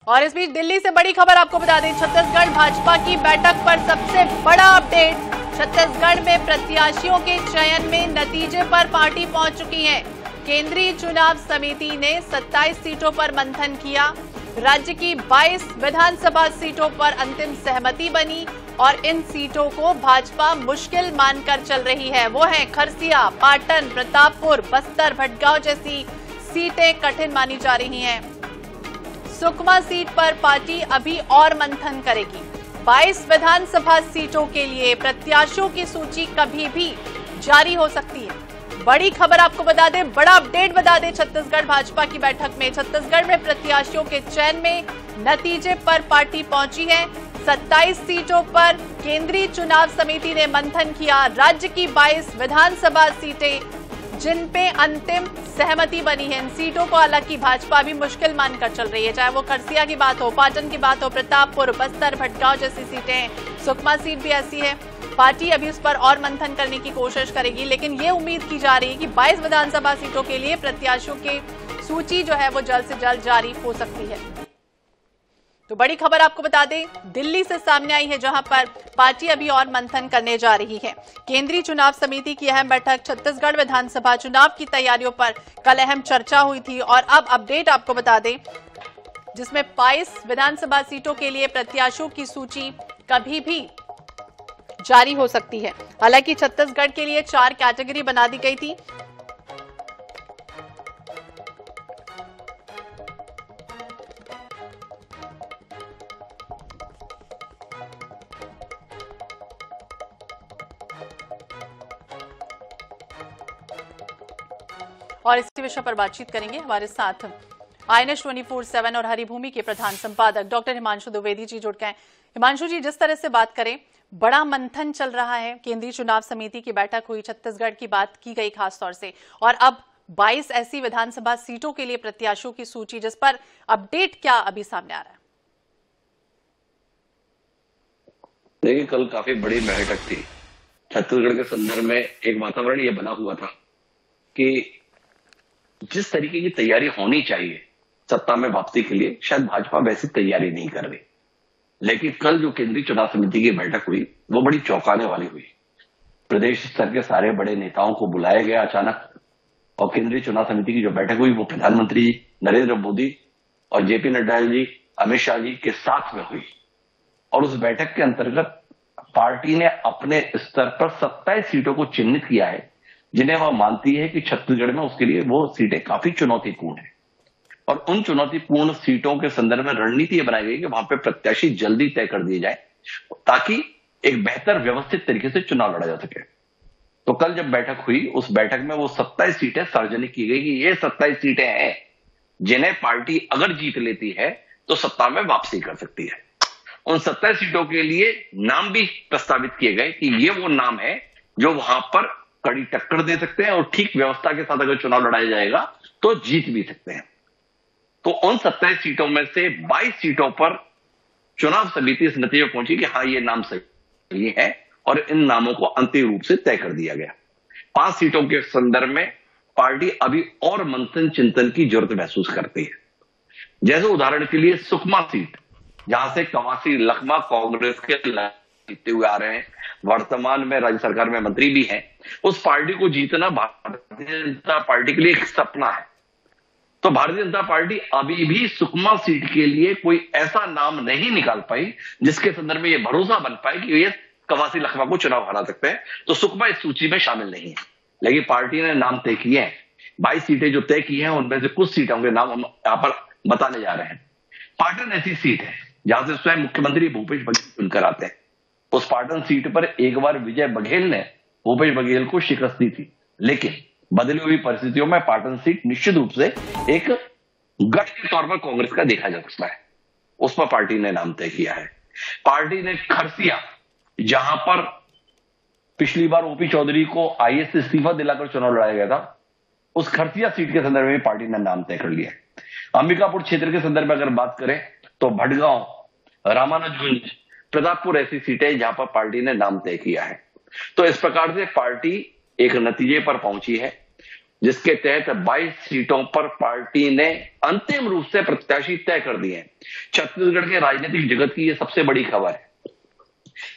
और इस बीच दिल्ली से बड़ी खबर आपको बता दें, छत्तीसगढ़ भाजपा की बैठक पर सबसे बड़ा अपडेट। छत्तीसगढ़ में प्रत्याशियों के चयन में नतीजे पर पार्टी पहुंच चुकी है। केंद्रीय चुनाव समिति ने 27 सीटों पर मंथन किया। राज्य की 22 विधानसभा सीटों पर अंतिम सहमति बनी और इन सीटों को भाजपा मुश्किल मानकर चल रही है। वो है खरसिया, पाटन, प्रतापपुर, बस्तर, भटगांव जैसी सीटें कठिन मानी जा रही हैं। सुकमा सीट पर पार्टी अभी और मंथन करेगी। 22 विधानसभा सीटों के लिए प्रत्याशियों की सूची कभी भी जारी हो सकती है। बड़ी खबर आपको बता दें, बड़ा अपडेट बता दें, छत्तीसगढ़ भाजपा की बैठक में छत्तीसगढ़ में प्रत्याशियों के चयन में नतीजे पर पार्टी पहुंची है। 27 सीटों पर केंद्रीय चुनाव समिति ने मंथन किया। राज्य की 22 विधानसभा सीटें जिन पे अंतिम सहमति बनी है, इन सीटों को हालांकि भाजपा भी मुश्किल मानकर चल रही है। चाहे वो खरसिया की बात हो, पाटन की बात हो, प्रतापपुर, बस्तर, भटगांव जैसी सीटें, सुकमा सीट भी ऐसी है। पार्टी अभी उस पर और मंथन करने की कोशिश करेगी, लेकिन ये उम्मीद की जा रही है कि 22 विधानसभा सीटों के लिए प्रत्याशियों की सूची जो है वो जल्द से जल्द जारी हो सकती है। तो बड़ी खबर आपको बता दें, दिल्ली से सामने आई है, जहां पर पार्टी अभी और मंथन करने जा रही है। केंद्रीय चुनाव समिति की अहम बैठक, छत्तीसगढ़ विधानसभा चुनाव की तैयारियों पर कल अहम चर्चा हुई थी और अब अपडेट आपको बता दें, जिसमें 22 विधानसभा सीटों के लिए प्रत्याशियों की सूची कभी भी जारी हो सकती है। हालांकि छत्तीसगढ़ के लिए 4 कैटेगरी बना दी गई थी। और इसी विषय पर बातचीत करेंगे हमारे साथ INS 24/7 और हरिभूमि के प्रधान संपादक डॉक्टर हिमांशु द्विवेदी जी जुड़ गए हैं। हिमांशु जी, जिस तरह से बात करें, बड़ा मंथन चल रहा है, केंद्रीय चुनाव समिति की बैठक हुई, छत्तीसगढ़ की बात की गई खास तौर से, और अब 22 ऐसी विधानसभा सीटों के लिए प्रत्याशियों की सूची, जिस पर अपडेट क्या अभी सामने आ रहा है? देखिए, कल काफी बड़ी बैठक थी। छत्तीसगढ़ के संदर्भ में एक वातावरण ये बना हुआ था कि जिस तरीके की तैयारी होनी चाहिए सत्ता में वापसी के लिए, शायद भाजपा वैसी तैयारी नहीं कर रही। लेकिन कल जो केंद्रीय चुनाव समिति की बैठक हुई वो बड़ी चौंकाने वाली हुई। प्रदेश स्तर के सारे बड़े नेताओं को बुलाया गया अचानक, और केंद्रीय चुनाव समिति की जो बैठक हुई वो प्रधानमंत्री नरेंद्र मोदी और जेपी नड्डा जी, अमित शाह जी के साथ में हुई। और उस बैठक के अंतर्गत पार्टी ने अपने स्तर पर 27 सीटों को चिन्हित किया है, जिन्हें वह मानती है कि छत्तीसगढ़ में उसके लिए वो सीटें काफी चुनौतीपूर्ण है। और उन चुनौतीपूर्ण सीटों के संदर्भ में रणनीति बनाई गई कि वहां पे प्रत्याशी जल्दी तय कर दिए जाए, ताकि एक बेहतर व्यवस्थित तरीके से चुनाव लड़ा जा सके। तो कल जब बैठक हुई, उस बैठक में वो 27 सीटें सार्वजनिक की गई कि ये 27 सीटें हैं जिन्हें पार्टी अगर जीत लेती है तो सत्ता में वापसी कर सकती है। उन 27 सीटों के लिए नाम भी प्रस्तावित किए गए कि ये वो नाम है जो वहां पर कड़ी टक्कर दे सकते हैं, और ठीक व्यवस्था के साथ अगर चुनाव लड़ाया जाएगा तो जीत भी सकते हैं। तो उन 27 सीटों में से 22 सीटों पर चुनाव समिति इस नतीजे पहुंची कि हाँ, ये नाम सही है, और इन नामों को अंतिम रूप से तय कर दिया गया। 5 सीटों के संदर्भ में पार्टी अभी और मंथन चिंतन की जरूरत महसूस करती है। जैसे उदाहरण के लिए सुकमा सीट, जहां से कवासी लखमा कांग्रेस के जीतते हुए आ रहे हैं, वर्तमान में राज्य सरकार में मंत्री भी हैं, उस पार्टी को जीतना भारतीय जनता पार्टी के लिए एक सपना है। तो भारतीय जनता पार्टी अभी भी सुकमा सीट के लिए कोई ऐसा नाम नहीं निकाल पाई जिसके संदर्भ में यह भरोसा बन पाए कि ये कवासी लखमा को चुनाव हरा सकते हैं। तो सुकमा इस सूची में शामिल नहीं है, लेकिन पार्टी ने नाम तय किए हैं। 22 सीटें जो तय की हैं उनमें से कुछ सीटों के नाम हम यहां पर बताने जा रहे हैं। पाटन ऐसी सीट है जहां से स्वयं मुख्यमंत्री भूपेश बघेल चुनकर आते हैं। उस पाटन सीट पर एक बार विजय बघेल ने भूपेश बघेल को शिकस्त दी थी, लेकिन बदली हुई परिस्थितियों में पाटन सीट निश्चित रूप से एक गढ़ के तौर पर कांग्रेस का देखा जा सकता है। उस पर पार्टी ने नाम तय किया है। पार्टी ने खरसिया, जहां पर पिछली बार ओपी चौधरी को आईएएस से इस्तीफा दिलाकर चुनाव लड़ाया गया था, उस खरसिया सीट के संदर्भ में पार्टी ने नाम तय कर लिया है। अंबिकापुर क्षेत्र के संदर्भ में अगर बात करें तो भटगांव, रामानुजगंज, प्रतापपुर ऐसी सीटें जहां पर पार्टी ने नाम तय किया है। तो इस प्रकार से पार्टी एक नतीजे पर पहुंची है जिसके तहत 22 सीटों पर पार्टी ने अंतिम रूप से प्रत्याशी तय कर दिए हैं। छत्तीसगढ़ के राजनीतिक जगत की यह सबसे बड़ी खबर है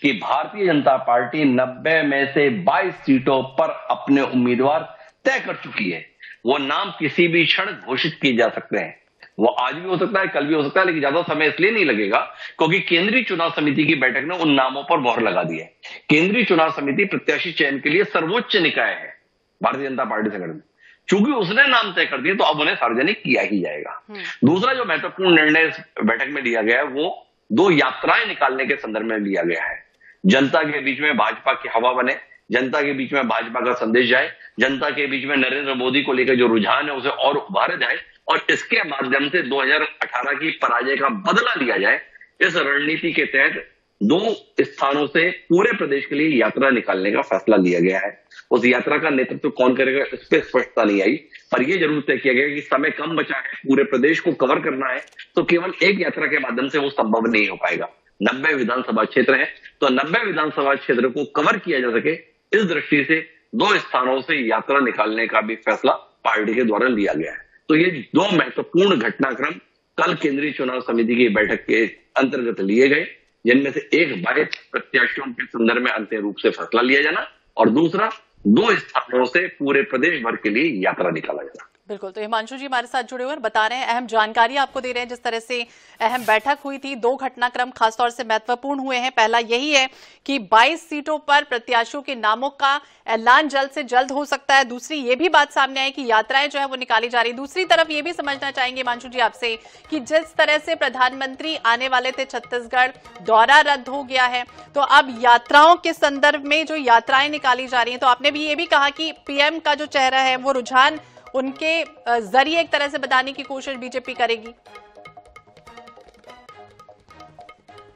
कि भारतीय जनता पार्टी 90 में से 22 सीटों पर अपने उम्मीदवार तय कर चुकी है। वो नाम किसी भी क्षण घोषित किए जा सकते हैं। वो आज भी हो सकता है, कल भी हो सकता है, लेकिन ज्यादा समय इसलिए नहीं लगेगा क्योंकि केंद्रीय चुनाव समिति की बैठक ने उन नामों पर मोहर लगा दी है। केंद्रीय चुनाव समिति प्रत्याशी चयन के लिए सर्वोच्च निकाय है भारतीय जनता पार्टी संगठन में। चूंकि उसने नाम तय कर दिए तो अब उन्हें सार्वजनिक किया ही जाएगा। दूसरा जो महत्वपूर्ण निर्णय इस बैठक में लिया गया है वो 2 यात्राएं निकालने के संदर्भ में लिया गया है। जनता के बीच में भाजपा की हवा बने, जनता के बीच में भाजपा का संदेश जाए, जनता के बीच में नरेंद्र मोदी को लेकर जो रुझान है उसे और उभारा जाए और इसके माध्यम से 2018 की पराजय का बदला लिया जाए। इस रणनीति के तहत 2 स्थानों से पूरे प्रदेश के लिए यात्रा निकालने का फैसला लिया गया है। उस यात्रा का नेतृत्व कौन करेगा इस पर स्पष्टता नहीं आई, पर यह जरूर तय किया गया कि समय कम बचा है, पूरे प्रदेश को कवर करना है, तो केवल एक यात्रा के माध्यम से वो संभव नहीं हो पाएगा। 90 विधानसभा क्षेत्र है, तो 90 विधानसभा क्षेत्र को कवर किया जा सके इस दृष्टि से 2 स्थानों से यात्रा निकालने का भी फैसला पार्टी के द्वारा लिया गया है। तो ये 2 महत्वपूर्ण घटनाक्रम कल केंद्रीय चुनाव समिति की बैठक के अंतर्गत लिए गए, जिनमें से एक 22 प्रत्याशियों के संदर्भ में अंतिम रूप से फैसला लिया जाना और दूसरा 2 स्थानों से पूरे प्रदेश भर के लिए यात्रा निकाला जाना। बिल्कुल, तो हिमांशु जी हमारे साथ जुड़े हुए और बता रहे हैं, अहम जानकारी आपको दे रहे हैं जिस तरह से अहम बैठक हुई थी। 2 घटनाक्रम खासतौर से महत्वपूर्ण हुए हैं। पहला यही है कि 22 सीटों पर प्रत्याशियों के नामों का ऐलान जल्द से जल्द हो सकता है। दूसरी ये भी बात सामने आई कि यात्राएं जो है वो निकाली जा रही। दूसरी तरफ ये भी समझना चाहेंगे हिमांशु जी आपसे कि जिस तरह से प्रधानमंत्री आने वाले थे, छत्तीसगढ़ दौरा रद्द हो गया है, तो अब यात्राओं के संदर्भ में जो यात्राएं निकाली जा रही है, तो आपने भी ये भी कहा कि पीएम का जो चेहरा है वो रुझान उनके जरिए एक तरह से बताने की कोशिश बीजेपी करेगी।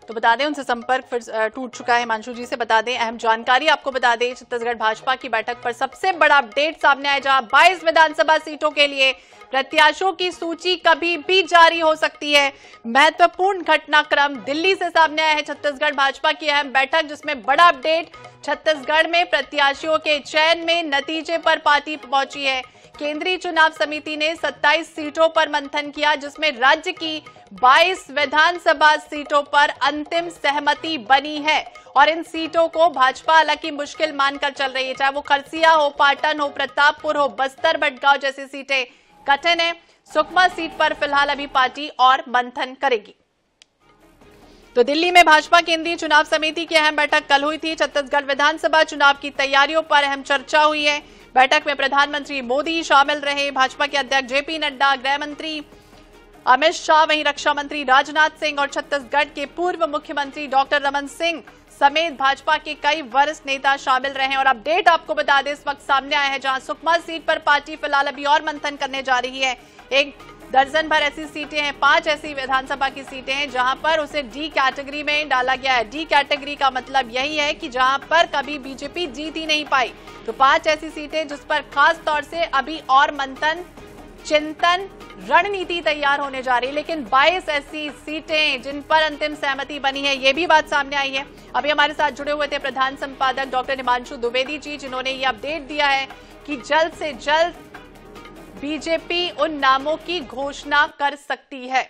तो बता दें उनसे संपर्क फिर टूट चुका है। हिमांशु जी से बता दें, अहम जानकारी आपको बता दें, छत्तीसगढ़ भाजपा की बैठक पर सबसे बड़ा अपडेट सामने आया, जहां 22 विधानसभा सीटों के लिए प्रत्याशियों की सूची कभी भी जारी हो सकती है। महत्वपूर्ण घटनाक्रम दिल्ली से सामने आया है। छत्तीसगढ़ भाजपा की अहम बैठक जिसमें बड़ा अपडेट, छत्तीसगढ़ में प्रत्याशियों के चयन में नतीजे पर पार्टी पहुंची है। केंद्रीय चुनाव समिति ने 27 सीटों पर मंथन किया, जिसमें राज्य की 22 विधानसभा सीटों पर अंतिम सहमति बनी है और इन सीटों को भाजपा हालांकि मुश्किल मानकर चल रही है, चाहे वो खरसिया हो, पाटन हो, प्रतापपुर हो, बस्तर, भटगांव जैसी सीटें कठिन है। सुकमा सीट पर फिलहाल अभी पार्टी और मंथन करेगी। तो दिल्ली में भाजपा केंद्रीय चुनाव समिति की अहम बैठक कल हुई थी। छत्तीसगढ़ विधानसभा चुनाव की तैयारियों पर अहम चर्चा हुई है। बैठक में प्रधानमंत्री मोदी शामिल रहे, भाजपा के अध्यक्ष जेपी नड्डा, गृह मंत्री अमित शाह, वहीं रक्षा मंत्री राजनाथ सिंह और छत्तीसगढ़ के पूर्व मुख्यमंत्री डॉक्टर रमन सिंह समेत भाजपा के कई वरिष्ठ नेता शामिल रहे। और अपडेट आपको बता दें इस वक्त सामने आया है, जहां सुकमा सीट पर पार्टी फिलहाल अभी और मंथन करने जा रही है। 1 दर्जन भर ऐसी सीटें हैं, 5 ऐसी विधानसभा की सीटें हैं जहां पर उसे डी कैटेगरी में डाला गया है। डी कैटेगरी का मतलब यही है कि जहां पर कभी बीजेपी जीत ही नहीं पाई। तो 5 ऐसी सीटें जिस पर खास तौर से अभी और मंथन, चिंतन, रणनीति तैयार होने जा रही है। लेकिन 22 ऐसी सीटें जिन पर अंतिम सहमति बनी है, ये भी बात सामने आई है। अभी हमारे साथ जुड़े हुए थे प्रधान संपादक डॉक्टर हिमांशु द्विवेदी जी, जिन्होंने ये अपडेट दिया है कि जल्द से जल्द बीजेपी उन नामों की घोषणा कर सकती है।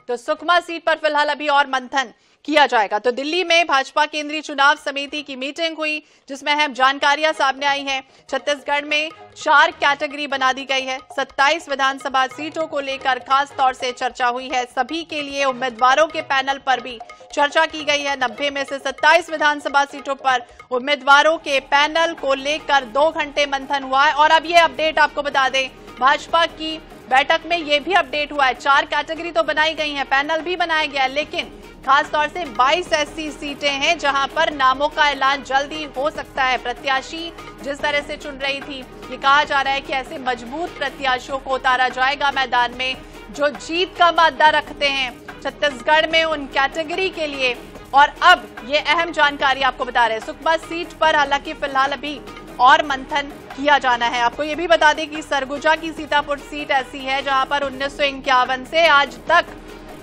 तो सुकमा सीट पर फिलहाल अभी और मंथन किया जाएगा। तो दिल्ली में भाजपा केंद्रीय चुनाव समिति की मीटिंग हुई, जिसमें अहम जानकारियां सामने आई हैं। छत्तीसगढ़ में 4 कैटेगरी बना दी गई है। 27 विधानसभा सीटों को लेकर खास तौर से चर्चा हुई है। सभी के लिए उम्मीदवारों के पैनल पर भी चर्चा की गई है। 90 में से 27 विधानसभा सीटों पर उम्मीदवारों के पैनल को लेकर 2 घंटे मंथन हुआ है। और अब ये अपडेट आपको बता दें, भाजपा की बैठक में ये भी अपडेट हुआ है, 4 कैटेगरी तो बनाई गई हैं, पैनल भी बनाया गया है, लेकिन खास तौर से 22 ऐसी सीटें हैं जहां पर नामों का ऐलान जल्दी हो सकता है। प्रत्याशी जिस तरह से चुन रही थी, ये कहा जा रहा है कि ऐसे मजबूत प्रत्याशियों को उतारा जाएगा मैदान में जो जीत का मादा रखते हैं छत्तीसगढ़ में उन कैटेगरी के लिए। और अब ये अहम जानकारी आपको बता रहे हैं, सुकमा सीट पर हालांकि फिलहाल अभी और मंथन किया जाना है। आपको ये भी बता दें कि सरगुजा की सीतापुर सीट ऐसी है जहां पर 1951 से आज तक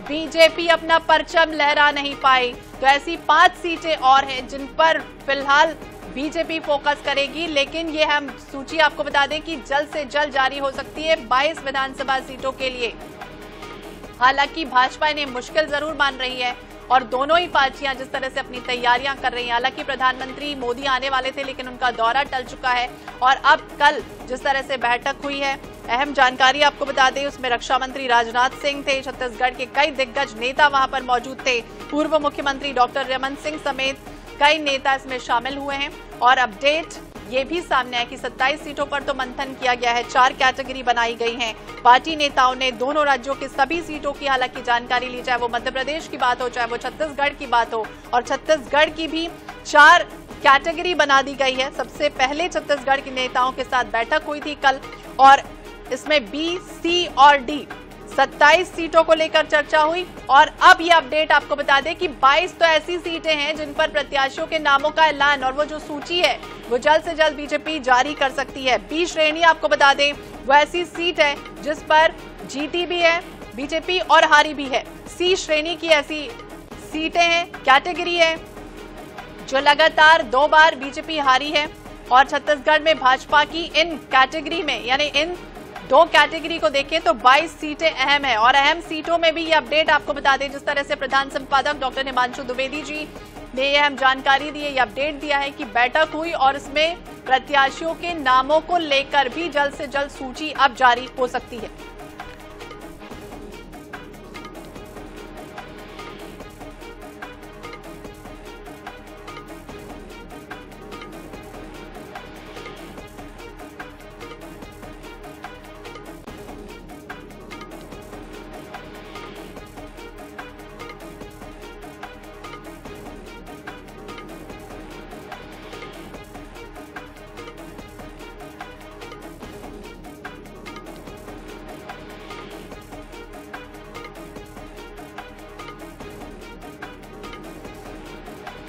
बीजेपी अपना परचम लहरा नहीं पाई। तो ऐसी 5 सीटें और हैं जिन पर फिलहाल बीजेपी फोकस करेगी, लेकिन ये हम सूची आपको बता दें कि जल्द से जल्द जारी हो सकती है 22 विधानसभा सीटों के लिए। हालांकि भाजपा इन्हें मुश्किल जरूर मान रही है और दोनों ही पार्टियां जिस तरह से अपनी तैयारियां कर रही हैं। हालांकि प्रधानमंत्री मोदी आने वाले थे, लेकिन उनका दौरा टल चुका है और अब कल जिस तरह से बैठक हुई है, अहम जानकारी आपको बता दें, उसमें रक्षा मंत्री राजनाथ सिंह थे, छत्तीसगढ़ के कई दिग्गज नेता वहां पर मौजूद थे, पूर्व मुख्यमंत्री डॉक्टर रमन सिंह समेत कई नेता इसमें शामिल हुए हैं। और अपडेट ये भी सामने है कि 27 सीटों पर तो मंथन किया गया है, 4 कैटेगरी बनाई गई हैं। पार्टी नेताओं ने दोनों राज्यों की सभी सीटों की हालांकि जानकारी ली, चाहे वो मध्य प्रदेश की बात हो, चाहे वो छत्तीसगढ़ की बात हो, और छत्तीसगढ़ की भी 4 कैटेगरी बना दी गई है। सबसे पहले छत्तीसगढ़ के नेताओं के साथ बैठक हुई थी कल और इसमें बी, सी और डी 27 सीटों को लेकर चर्चा हुई। और अब ये अपडेट आपको बता दें कि 22 तो ऐसी सीटें हैं जिन पर प्रत्याशियों के नामों का ऐलान और वो जो सूची है वो जल्द से जल्द बीजेपी जारी कर सकती है। बी श्रेणी आपको बता दें वो ऐसी सीट है जिस पर जीती भी है बीजेपी और हारी भी है। सी श्रेणी की ऐसी सीटें हैं, कैटेगरी है जो लगातार 2 बार बीजेपी हारी है और छत्तीसगढ़ में भाजपा की इन कैटेगरी में यानी इन 2 कैटेगरी को देखें तो 22 सीटें अहम है। और अहम सीटों में भी ये अपडेट आपको बता दें, जिस तरह से प्रधान संपादक डॉक्टर हिमांशु द्विवेदी जी ने यह अहम जानकारी दी है, ये अपडेट दिया है कि बैठक हुई और इसमें प्रत्याशियों के नामों को लेकर भी जल्द से जल्द सूची अब जारी हो सकती है।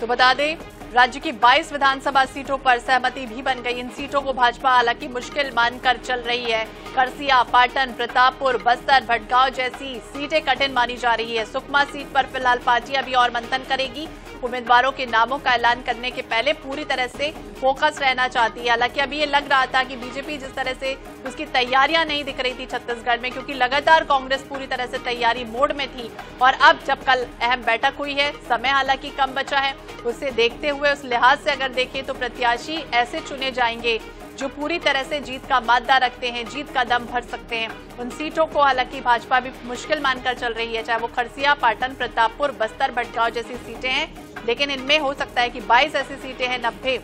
तो बता दें राज्य की 22 विधानसभा सीटों पर सहमति भी बन गई। इन सीटों को भाजपा हालांकि मुश्किल मानकर चल रही है। करसिया, पाटन, प्रतापपुर, बस्तर, भटगांव जैसी सीटें कठिन मानी जा रही है। सुकमा सीट पर फिलहाल पार्टी अभी और मंथन करेगी। उम्मीदवारों के नामों का ऐलान करने के पहले पूरी तरह से फोकस रहना चाहती है। हालांकि अभी ये लग रहा था कि बीजेपी जिस तरह से उसकी तैयारियां नहीं दिख रही थी छत्तीसगढ़ में, क्योंकि लगातार कांग्रेस पूरी तरह से तैयारी मोड में थी। और अब जब कल अहम बैठक हुई है, समय हालांकि कम बचा है, उसे देखते हुए उस लिहाज से अगर देखें तो प्रत्याशी ऐसे चुने जाएंगे जो पूरी तरह से जीत का मादा रखते हैं, जीत का दम भर सकते हैं। उन सीटों को हालांकि भाजपा भी मुश्किल मानकर चल रही है, चाहे वो खरसिया, पाटन, प्रतापपुर, बस्तर, भटगांव जैसी सीटें हैं, लेकिन इनमें हो सकता है कि 22 ऐसी सीटें हैं 90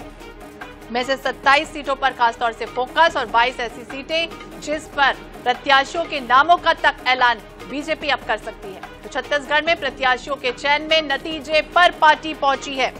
में से 27 सीटों पर खासतौर से फोकस और 22 ऐसी सीटें जिस पर प्रत्याशियों के नामों का तक ऐलान बीजेपी अब कर सकती है। तो छत्तीसगढ़ में प्रत्याशियों के चयन में नतीजे पर पार्टी पहुंची है।